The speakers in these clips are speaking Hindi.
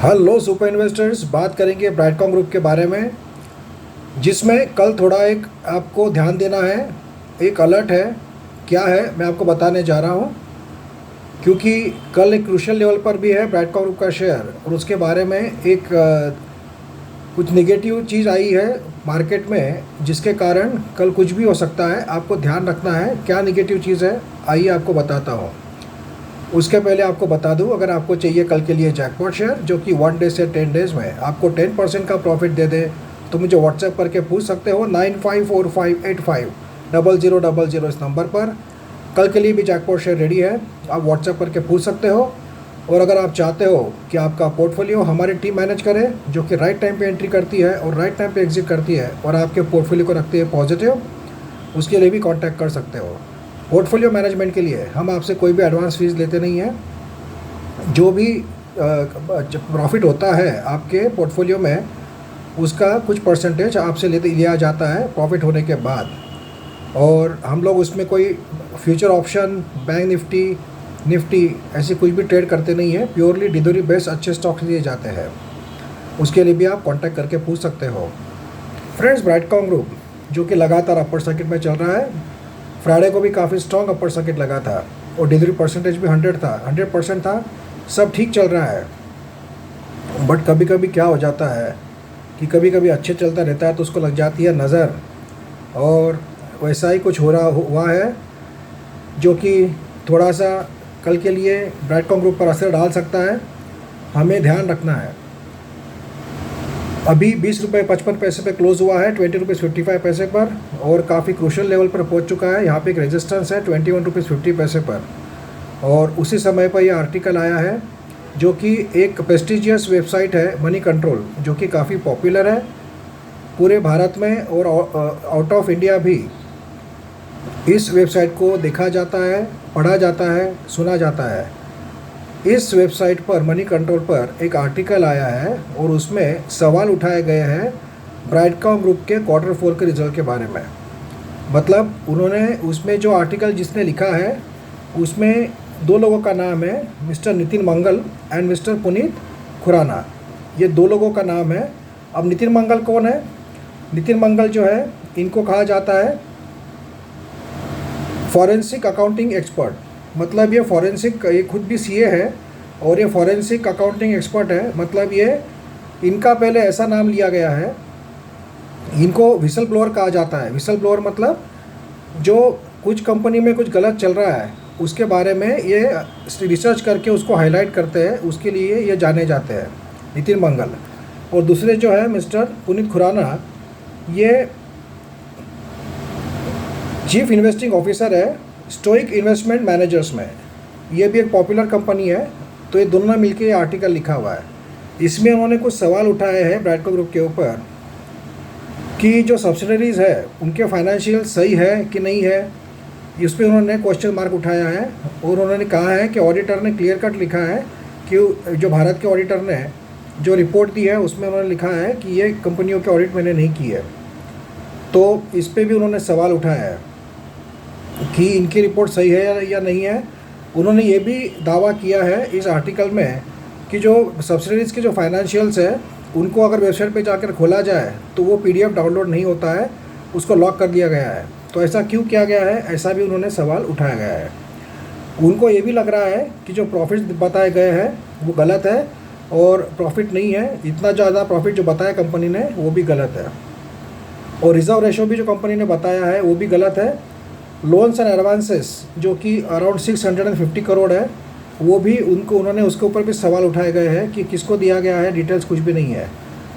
हेलो सुपर इन्वेस्टर्स, बात करेंगे ब्राइटकॉम ग्रुप के बारे में, जिसमें कल थोड़ा एक आपको ध्यान देना है। एक अलर्ट है, क्या है मैं आपको बताने जा रहा हूँ, क्योंकि कल एक क्रूशियल लेवल पर भी है ब्राइटकॉम ग्रुप का शेयर, और उसके बारे में एक कुछ नेगेटिव चीज़ आई है मार्केट में, जिसके कारण कल कुछ भी हो सकता है। आपको ध्यान रखना है क्या नेगेटिव चीज़ है, आइए आपको बताता हूँ। उसके पहले आपको बता दूं, अगर आपको चाहिए कल के लिए जैकपॉट शेयर जो कि 1 डे से 10 डेज़ में आपको 10% का प्रॉफिट दे दे, तो मुझे व्हाट्सएप करके पूछ सकते हो 9545850000 इस नंबर पर। कल के लिए भी जैकपॉट शेयर रेडी है, आप व्हाट्सएप करके पूछ सकते हो। और अगर आप चाहते हो कि आपका पोर्टफोलियो हमारी टीम मैनेज करे, जो कि राइट टाइम पे एंट्री करती है और राइट टाइम पे एग्जिट करती है और आपके पोर्टफोलियो को रखती है पॉजिटिव, उसके लिए भी कांटेक्ट कर सकते हो। पोर्टफोलियो मैनेजमेंट के लिए हम आपसे कोई भी एडवांस फीस लेते नहीं हैं। जो भी प्रॉफिट होता है आपके पोर्टफोलियो में, उसका कुछ परसेंटेज आपसे लिया जाता है प्रॉफिट होने के बाद। और हम लोग उसमें कोई फ्यूचर ऑप्शन, बैंक निफ्टी ऐसे कुछ भी ट्रेड करते नहीं हैं। प्योरली डिलीवरी बेस्ड अच्छे स्टॉक्स दिए जाते हैं। उसके लिए भी आप कांटेक्ट करके पूछ सकते हो। फ्रेंड्स, ब्राइटकॉम ग्रुप जो कि लगातार अपर सर्किट में चल रहा है, फ्राइडे को भी काफ़ी स्ट्रॉन्ग अपर सर्किट लगा था और डिलीवरी परसेंटेज भी 100% था। सब ठीक चल रहा है, बट कभी कभी क्या हो जाता है कि कभी कभी अच्छे चलता रहता है तो उसको लग जाती है नज़र, और वैसा ही कुछ हुआ है, जो कि थोड़ा सा कल के लिए ब्राइटकॉम ग्रुप पर असर डाल सकता है। हमें ध्यान रखना है। अभी 20 रुपये 55 पैसे पे क्लोज हुआ है, 20 रुपीज़ 55 पैसे पर, और काफ़ी क्रूशियल लेवल पर पहुंच चुका है। यहाँ पे एक रेजिस्टेंस है 21 रुपीज़ 50 पैसे पर। और उसी समय पर यह आर्टिकल आया है, जो कि एक प्रेस्टिजियस वेबसाइट है मनी कंट्रोल, जो कि काफ़ी पॉपुलर है पूरे भारत में, और आउट ऑफ इंडिया भी इस वेबसाइट को देखा जाता है, पढ़ा जाता है, सुना जाता है। इस वेबसाइट पर, मनी कंट्रोल पर एक आर्टिकल आया है और उसमें सवाल उठाए गए हैं ब्राइटकॉम ग्रुप के Q4 के रिजल्ट के बारे में। मतलब उन्होंने उसमें जो आर्टिकल जिसने लिखा है, उसमें दो लोगों का नाम है, mister Nitin Mangal and mister Puneet Khurana. ये दो लोगों का नाम है। अब नितिन मंगल कौन है? नितिन मंगल जो है, इनको कहा जाता है फॉरेंसिक अकाउंटिंग एक्सपर्ट। मतलब ये फॉरेंसिक, ये खुद भी सीए है और ये फॉरेंसिक अकाउंटिंग एक्सपर्ट है। मतलब ये, इनका पहले ऐसा नाम लिया गया है, इनको विसल ब्लोअर कहा जाता है। विसल ब्लोअर मतलब जो कुछ कंपनी में कुछ गलत चल रहा है उसके बारे में ये रिसर्च करके उसको हाईलाइट करते हैं, उसके लिए ये जाने जाते हैं, नितिन मंगल। और दूसरे जो है मिस्टर पुनीत खुराना, ये चीफ इन्वेस्टिंग ऑफिसर है स्टोइक इन्वेस्टमेंट मैनेजर्स में। ये भी एक पॉपुलर कंपनी है। तो ये दोनों मिलके ये आर्टिकल लिखा हुआ है। इसमें उन्होंने कुछ सवाल उठाए हैं ब्राइटकॉम ग्रुप के ऊपर, कि जो सब्सिडरीज है उनके फाइनेंशियल सही है कि नहीं है, इस पर उन्होंने क्वेश्चन मार्क उठाया है। और उन्होंने कहा है कि ऑडिटर ने क्लियर कट लिखा है कि जो भारत के ऑडिटर ने जो रिपोर्ट दी है उसमें उन्होंने लिखा है कि ये कंपनियों के ऑडिट मैंने नहीं की है। तो इस पर भी उन्होंने सवाल उठाया है कि इनकी रिपोर्ट सही है या नहीं है। उन्होंने ये भी दावा किया है इस आर्टिकल में कि जो सब्सिडरीज़ के जो फाइनेंशियल्स है, उनको अगर वेबसाइट पे जाकर खोला जाए तो वो PDF डाउनलोड नहीं होता है, उसको लॉक कर दिया गया है। तो ऐसा क्यों किया गया है, ऐसा भी उन्होंने सवाल उठाया गया है। उनको ये भी लग रहा है कि जो प्रॉफिट बताए गए हैं वो गलत है, और प्रॉफिट नहीं है, इतना ज़्यादा प्रॉफिट जो बताया कंपनी ने वो भी गलत है। और रिजर्व रेशो भी जो कंपनी ने बताया है वो भी गलत है। लोन्स एंड एडवांसेस जो कि अराउंड 650 करोड़ है, वो भी उन्होंने उसके ऊपर भी सवाल उठाए गए हैं कि किसको दिया गया है, डिटेल्स कुछ भी नहीं है।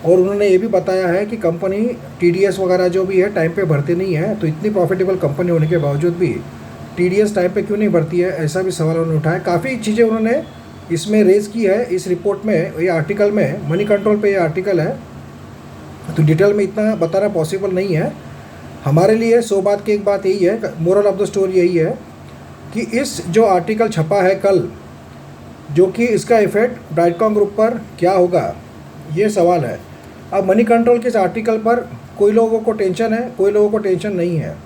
और उन्होंने ये भी बताया है कि कंपनी TDS वगैरह जो भी है टाइम पे भरती नहीं है। तो इतनी प्रॉफिटेबल कंपनी होने के बावजूद भी TDS टाइम पे क्यों नहीं भरती है, ऐसा भी सवाल उन्होंने उठाया। काफ़ी चीज़ें उन्होंने इसमें रेज़ की है इस रिपोर्ट में, ये आर्टिकल में, मनी कंट्रोल पे ये आर्टिकल है। तो डिटेल में इतना बताना पॉसिबल नहीं है हमारे लिए। 100 बात की एक बात यही है, मोरल ऑफ द स्टोरी यही है कि इस जो आर्टिकल छपा है कल, जो कि इसका इफ़ेक्ट ब्राइटकॉम ग्रुप पर क्या होगा, ये सवाल है। अब मनी कंट्रोल के इस आर्टिकल पर कोई लोगों को टेंशन है, कोई लोगों को टेंशन नहीं है।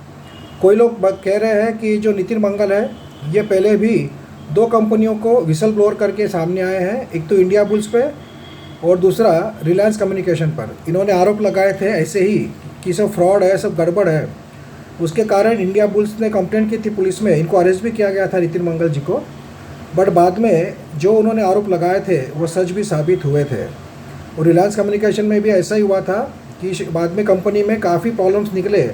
कोई लोग कह रहे हैं कि जो नितिन मंगल है, ये पहले भी 2 कंपनियों को विसल ब्लोअर करके सामने आए हैं। एक तो इंडिया बुल्स पे और दूसरा रिलायंस कम्युनिकेशन पर इन्होंने आरोप लगाए थे ऐसे ही कि सब फ्रॉड है, सब गड़बड़ है। उसके कारण इंडिया बुल्स ने कंप्लेंट की थी पुलिस में, इनको अरेस्ट भी किया गया था नितिन मंगल जी को। बट बाद में जो उन्होंने आरोप लगाए थे वो सच भी साबित हुए थे। और रिलायंस कम्युनिकेशन में भी ऐसा ही हुआ था कि बाद में कंपनी में काफ़ी प्रॉब्लम्स निकले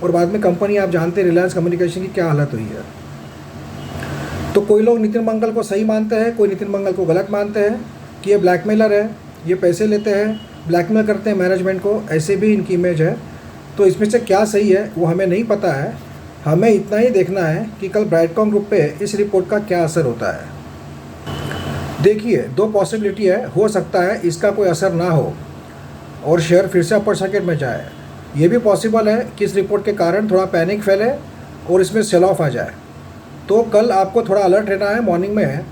और बाद में कंपनी, आप जानते हैं रिलायंस कम्युनिकेशन की क्या हालत हुई है। तो कोई लोग नितिन मंगल को सही मानते हैं, कोई नितिन मंगल को गलत मानते हैं कि ये ब्लैकमेलर है, ये पैसे लेते हैं, ब्लैकमेल करते हैं मैनेजमेंट को, ऐसे भी इनकी इमेज है। तो इसमें से क्या सही है वो हमें नहीं पता है। हमें इतना ही देखना है कि कल ब्राइटकॉम ग्रुप पे इस रिपोर्ट का क्या असर होता है। देखिए, दो पॉसिबिलिटी है, हो सकता है इसका कोई असर ना हो और शेयर फिर से अपर सर्किट में जाए। ये भी पॉसिबल है कि इस रिपोर्ट के कारण थोड़ा पैनिक फैले और इसमें सेल ऑफ आ जाए। तो कल आपको थोड़ा अलर्ट रहना है। मॉर्निंग में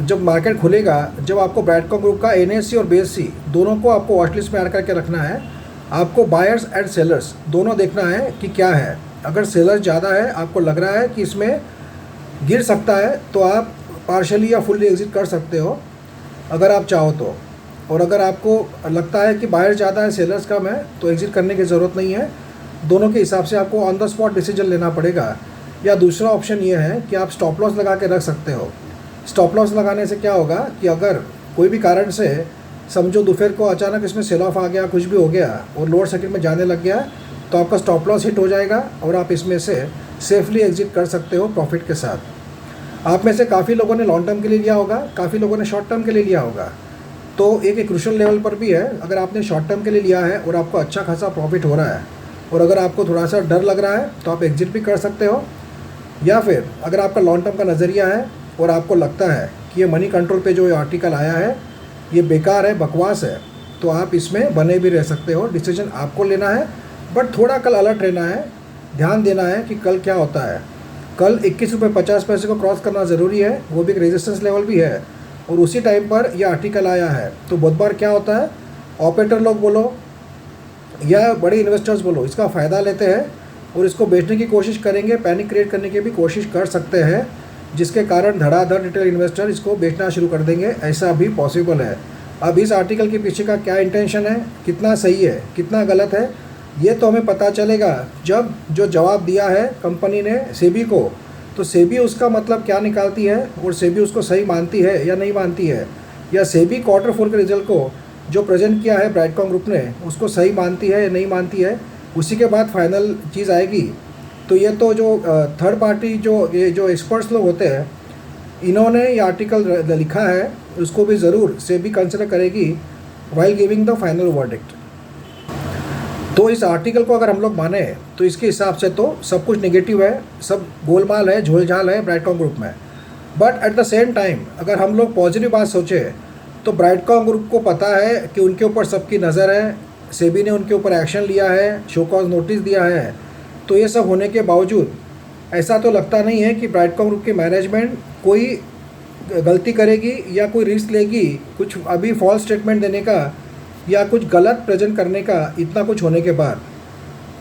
जब मार्केट खुलेगा, जब आपको ब्राइटकॉम ग्रुप का एनएससी और बीएससी दोनों को आपको वॉच लिस्ट में ऐड करके रखना है। आपको बायर्स एंड सेलर्स दोनों देखना है कि क्या है। अगर सेलर्स ज़्यादा है, आपको लग रहा है कि इसमें गिर सकता है, तो आप पार्शली या फुल्ली एग्जिट कर सकते हो अगर आप चाहो तो। और अगर आपको लगता है कि बायर ज़्यादा है, सेलर्स कम है, तो एग्जिट करने की ज़रूरत नहीं है। दोनों के हिसाब से आपको ऑन द स्पॉट डिसीजन लेना पड़ेगा। या दूसरा ऑप्शन ये है कि आप स्टॉप लॉस लगा के रख सकते हो। स्टॉप लॉस लगाने से क्या होगा कि अगर कोई भी कारण से समझो दोपहर को अचानक इसमें सेल ऑफ आ गया, कुछ भी हो गया और लोअर सर्किट में जाने लग गया, तो आपका स्टॉप लॉस हिट हो जाएगा और आप इसमें से सेफली एग्जिट कर सकते हो प्रॉफिट के साथ। आप में से काफ़ी लोगों ने लॉन्ग टर्म के लिए लिया होगा, काफ़ी लोगों ने शॉर्ट टर्म के लिए लिया होगा। तो एक क्रूशियल लेवल पर भी है, अगर आपने शॉर्ट टर्म के लिए लिया है और आपको अच्छा खासा प्रॉफिट हो रहा है और अगर आपको थोड़ा सा डर लग रहा है तो आप एग्जिट भी कर सकते हो। या फिर अगर आपका लॉन्ग टर्म का नज़रिया है और आपको लगता है कि ये मनी कंट्रोल पे जो आर्टिकल आया है ये बेकार है, बकवास है, तो आप इसमें बने भी रह सकते हो। डिसीजन आपको लेना है, बट थोड़ा कल अलर्ट रहना है, ध्यान देना है कि कल क्या होता है। कल 21.50 रुपये को क्रॉस करना ज़रूरी है, वो भी एक रेजिस्टेंस लेवल भी है। और उसी टाइम पर यह आर्टिकल आया है, तो बहुत बार क्या होता है, ऑपरेटर लोग बोलो या बड़े इन्वेस्टर्स बोलो, इसका फ़ायदा लेते हैं और इसको बेचने की कोशिश करेंगे, पैनिक क्रिएट करने की भी कोशिश कर सकते हैं, जिसके कारण धड़ाधड़ रिटेल इन्वेस्टर इसको बेचना शुरू कर देंगे। ऐसा भी पॉसिबल है। अब इस आर्टिकल के पीछे का क्या इंटेंशन है, कितना सही है, कितना गलत है, ये तो हमें पता चलेगा जब जो जवाब दिया है कंपनी ने सेबी को, तो सेबी उसका मतलब क्या निकालती है और सेबी उसको सही मानती है या नहीं मानती है, या सेबी Q4 के रिजल्ट को जो प्रेजेंट किया है ब्राइटकॉम ग्रुप ने उसको सही मानती है या नहीं मानती है। उसी के बाद फाइनल चीज़ आएगी। तो ये तो जो थर्ड पार्टी जो एक्सपर्ट्स लोग होते हैं, इन्होंने ये आर्टिकल लिखा है, उसको भी ज़रूर सेबी कंसिडर करेगी while giving the final verdict. तो इस आर्टिकल को अगर हम लोग माने तो इसके हिसाब से तो सब कुछ नेगेटिव है, सब गोलमाल है, झोलझाल है ब्राइटकॉम ग्रुप में। But at the same time अगर हम लोग पॉजिटिव बात सोचें तो ब्राइटकॉम ग्रुप को पता है कि उनके ऊपर सबकी नज़र है, सेबी ने उनके ऊपर एक्शन लिया है, शो कॉज नोटिस दिया है। तो ये सब होने के बावजूद ऐसा तो लगता नहीं है कि ब्राइटकॉम ग्रुप की मैनेजमेंट कोई गलती करेगी या कोई रिस्क लेगी कुछ अभी फॉल्स स्टेटमेंट देने का या कुछ गलत प्रेजेंट करने का। इतना कुछ होने के बाद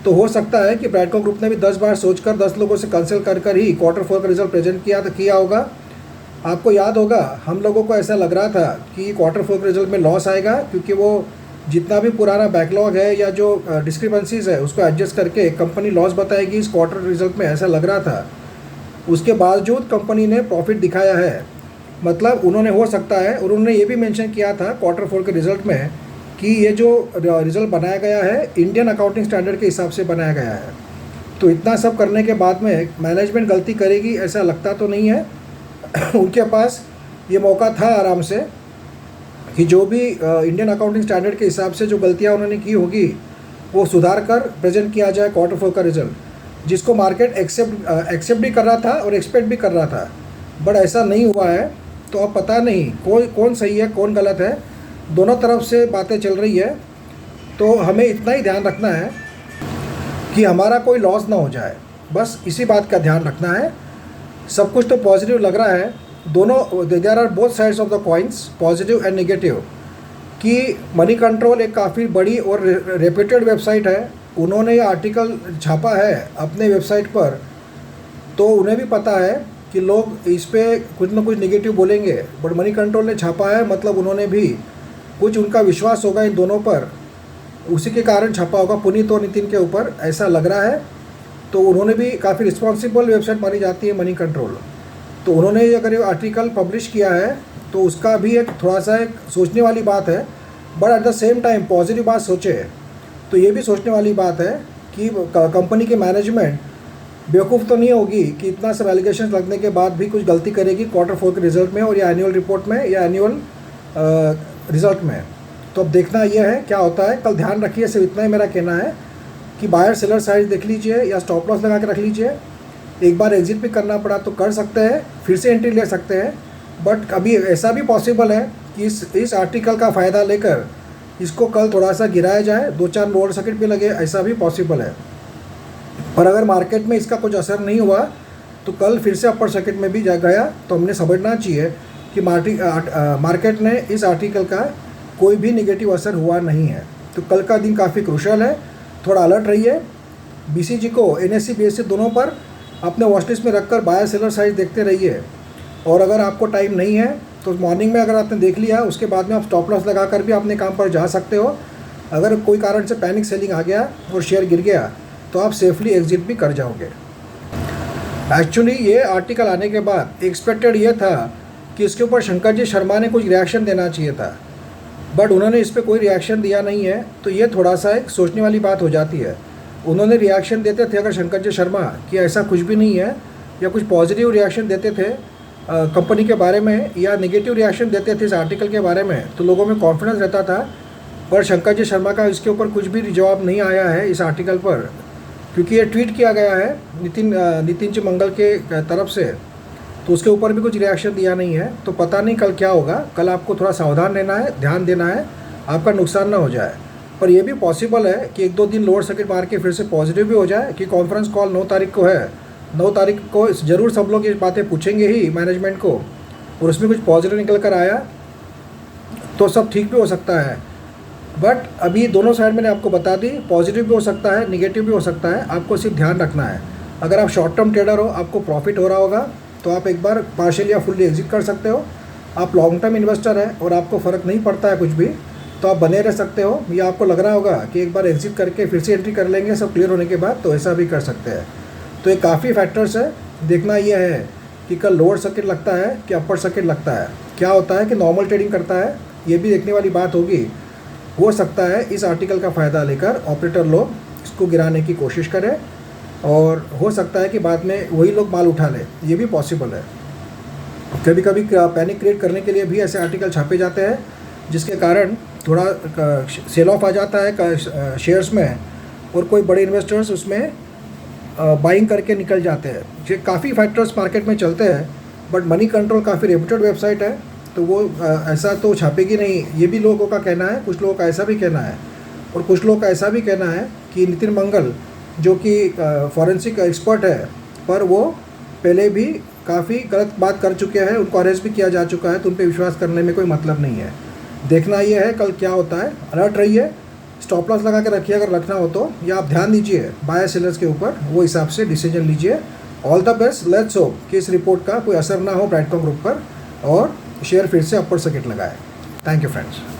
तो हो सकता है कि ब्राइटकॉम ग्रुप ने भी 10 बार सोचकर 10 लोगों से कंसल्ट कर ही Q4 का रिजल्ट प्रेजेंट किया होगा। आपको याद होगा हम लोगों को ऐसा लग रहा था कि Q4 के रिजल्ट में लॉस आएगा, क्योंकि वो जितना भी पुराना बैकलॉग है या जो डिस्क्रिपेंसीज है उसको एडजस्ट करके कंपनी लॉस बताएगी इस क्वार्टर रिजल्ट में, ऐसा लग रहा था। उसके बावजूद कंपनी ने प्रॉफिट दिखाया है। मतलब उन्होंने, हो सकता है, और उन्होंने ये भी मेंशन किया था Q4 के रिजल्ट में कि ये जो रिजल्ट बनाया गया है इंडियन अकाउंटिंग स्टैंडर्ड के हिसाब से बनाया गया है। तो इतना सब करने के बाद में मैनेजमेंट गलती करेगी ऐसा लगता तो नहीं है। उनके पास ये मौका था आराम से कि जो भी इंडियन अकाउंटिंग स्टैंडर्ड के हिसाब से जो गलतियां उन्होंने की होगी वो सुधार कर प्रेजेंट किया जाए Q4 का रिजल्ट, जिसको मार्केट एक्सेप्ट भी कर रहा था और एक्सपेक्ट भी कर रहा था। बट ऐसा नहीं हुआ है। तो अब पता नहीं कौन सही है कौन गलत है, दोनों तरफ से बातें चल रही है। तो हमें इतना ही ध्यान रखना है कि हमारा कोई लॉस ना हो जाए, बस इसी बात का ध्यान रखना है। सब कुछ तो पॉजिटिव लग रहा है, दोनों, there are both sides of the coins, positive and negative. कि मनी कंट्रोल एक काफ़ी बड़ी और रेप्यूटेड वेबसाइट है, उन्होंने ये आर्टिकल छापा है अपने वेबसाइट पर, तो उन्हें भी पता है कि लोग इस पर कुछ ना कुछ नेगेटिव बोलेंगे। बट मनी कंट्रोल ने छापा है, मतलब उन्होंने भी कुछ उनका विश्वास होगा इन दोनों पर, उसी के कारण छपा होगा पुनीत और नितिन के ऊपर, ऐसा लग रहा है। तो उन्होंने भी काफ़ी रिस्पॉन्सिबल वेबसाइट मानी जाती है मनी कंट्रोल, तो उन्होंने अगर ये आर्टिकल पब्लिश किया है तो उसका भी एक थोड़ा सा एक सोचने वाली बात है। But at the same time positive बात सोचे तो ये भी सोचने वाली बात है कि कंपनी के मैनेजमेंट बेवकूफ़ तो नहीं होगी कि इतना सब एलिगेशन लगने के बाद भी कुछ गलती करेगी Q4 के रिजल्ट में और या एनुअल रिपोर्ट में या एनुअल रिजल्ट में। तो अब देखना यह है क्या होता है। कल ध्यान रखिए, सिर्फ इतना ही मेरा कहना है कि बायर सेलर साइज देख लीजिए या स्टॉप लॉस लगा के रख लीजिए। एक बार एग्जिट भी करना पड़ा तो कर सकते हैं, फिर से एंट्री ले सकते हैं। बट अभी ऐसा भी पॉसिबल है कि इस आर्टिकल का फ़ायदा लेकर इसको कल थोड़ा सा गिराया जाए, 2-4 लोअर सर्किट भी लगे, ऐसा भी पॉसिबल है। पर अगर मार्केट में इसका कुछ असर नहीं हुआ तो कल फिर से अपर सर्किट में भी जा गया तो हमने समझना चाहिए कि मार्केट ने इस आर्टिकल का कोई भी नेगेटिव असर हुआ नहीं है। तो कल का दिन काफ़ी क्रूशल है, थोड़ा अलर्ट रहिए। BCG को NSE BSE दोनों पर अपने वॉचलिस्ट में रखकर बायर सेलर साइज देखते रहिए। और अगर आपको टाइम नहीं है तो मॉर्निंग में अगर आपने देख लिया उसके बाद में आप स्टॉप लॉस लगाकर भी अपने काम पर जा सकते हो। अगर कोई कारण से पैनिक सेलिंग आ गया और शेयर गिर गया तो आप सेफली एग्जिट भी कर जाओगे। एक्चुअली ये आर्टिकल आने के बाद एक्सपेक्टेड ये था कि इसके ऊपर शंकर जी शर्मा ने कुछ रिएक्शन देना चाहिए था, बट उन्होंने इस पर कोई रिएक्शन दिया नहीं है। तो ये थोड़ा सा एक सोचने वाली बात हो जाती है। उन्होंने रिएक्शन देते थे अगर शंकर जी शर्मा कि ऐसा कुछ भी नहीं है, या कुछ पॉजिटिव रिएक्शन देते थे कंपनी के बारे में या नेगेटिव रिएक्शन देते थे इस आर्टिकल के बारे में, तो लोगों में कॉन्फिडेंस रहता था। पर शंकर जी शर्मा का इसके ऊपर कुछ भी जवाब नहीं आया है इस आर्टिकल पर, क्योंकि ये ट्वीट किया गया है नितिन जी मंगल के तरफ से, तो उसके ऊपर भी कुछ रिएक्शन दिया नहीं है। तो पता नहीं कल क्या होगा। कल आपको थोड़ा सावधान रहना है, ध्यान देना है, आपका नुकसान ना हो जाए। पर यह भी पॉसिबल है कि 1-2 दिन लोअर सर्किट मार के फिर से पॉजिटिव भी हो जाए, कि कॉन्फ्रेंस कॉल 9 तारीख को है। 9 तारीख को ज़रूर सब लोग ये बातें पूछेंगे ही मैनेजमेंट को, और उसमें कुछ पॉजिटिव निकल कर आया तो सब ठीक भी हो सकता है। बट अभी दोनों साइड मैंने आपको बता दी, पॉजिटिव भी हो सकता है, निगेटिव भी हो सकता है। आपको सिर्फ ध्यान रखना है। अगर आप शॉर्ट टर्म ट्रेडर हो, आपको प्रॉफिट हो रहा होगा तो आप एक बार पार्शियल या फुल्ली एग्जिट कर सकते हो। आप लॉन्ग टर्म इन्वेस्टर है और आपको फ़र्क नहीं पड़ता है कुछ भी, तो आप बने रह सकते हो। या आपको लग रहा होगा कि एक बार एग्जिट करके फिर से एंट्री कर लेंगे सब क्लियर होने के बाद, तो ऐसा भी कर सकते हैं। तो ये काफ़ी फैक्टर्स है। देखना यह है कि कल लोअर सर्किट लगता है कि अपर सर्किट लगता है, क्या होता है कि नॉर्मल ट्रेडिंग करता है, ये भी देखने वाली बात होगी। हो सकता है इस आर्टिकल का फ़ायदा लेकर ऑपरेटर लोग इसको गिराने की कोशिश करें, और हो सकता है कि बाद में वही लोग माल उठा लें, ये भी पॉसिबल है। कभी कभी पैनिक क्रिएट करने के लिए भी ऐसे आर्टिकल छापे जाते हैं, जिसके कारण थोड़ा सेल ऑफ आ जाता है शेयर्स में, और कोई बड़े इन्वेस्टर्स उसमें बाइंग करके निकल जाते हैं। ये काफ़ी फैक्टर्स मार्केट में चलते हैं, बट मनी कंट्रोल काफ़ी रेप्यूटेड वेबसाइट है, तो वो ऐसा तो छापेगी नहीं, ये भी लोगों का कहना है। कुछ लोगों का ऐसा भी कहना है, और कुछ लोगों का ऐसा भी कहना है कि नितिन मंगल जो कि फॉरेंसिक एक्सपर्ट है, पर वो पहले भी काफ़ी गलत बात कर चुके हैं, उनको अरेस्ट भी किया जा चुका है, तो उन पर विश्वास करने में कोई मतलब नहीं है। देखना ये है कल क्या होता है। अलर्ट रहिए, स्टॉप लॉस लगा के रखिए अगर रखना हो तो, या आप ध्यान दीजिए बायर सेलर्स के ऊपर, वो हिसाब से डिसीजन लीजिए। All the best, let's hope कि इस रिपोर्ट का कोई असर ना हो ब्राइटकॉम ग्रुप पर और शेयर फिर से अपर सर्किट लगाए। Thank you friends.